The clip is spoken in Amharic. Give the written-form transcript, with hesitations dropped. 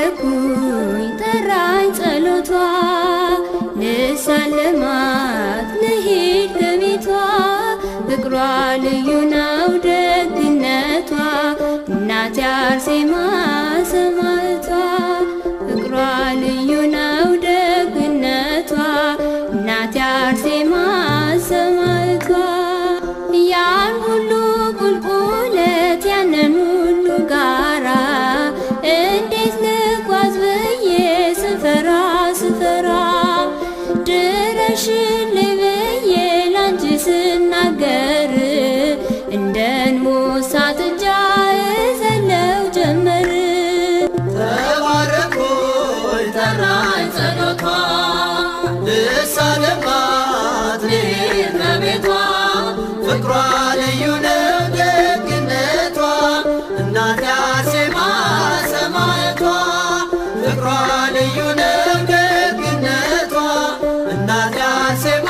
ተባረኩኝ ጠራኝ ጸሎቷ ልሳለማት ልሂድ ከቤቷ ፍቅሯ ልዩ ነው ደግነቷ እናቴ አርሴማ ሰማዕቷ ፍቅሯ ልዩ ነው ደግነቷ እናቴ አርሴማ ሰማዕቷ ያን ሁሉ ቁልቁለት ያንን ሁሉ ጋራ እንዴት ልጓዝ ብዬ ስፈራ ድረሽልኝ ብዬ ላንቺ ስናገር እንደ አንበሳ ጥጃ እዘለው ጀመር። ተባረኩኝ ጠራኝ ጸሎቷ ልሳለማት ልሂድ ከቤቷ ፍቅሯ ልዩ ነው ደግነቷ እናቴ አርሴማ ሰማዕቷ ፍቅሯ ልዩ ነው ደግነቷ እናቴ አርሴማ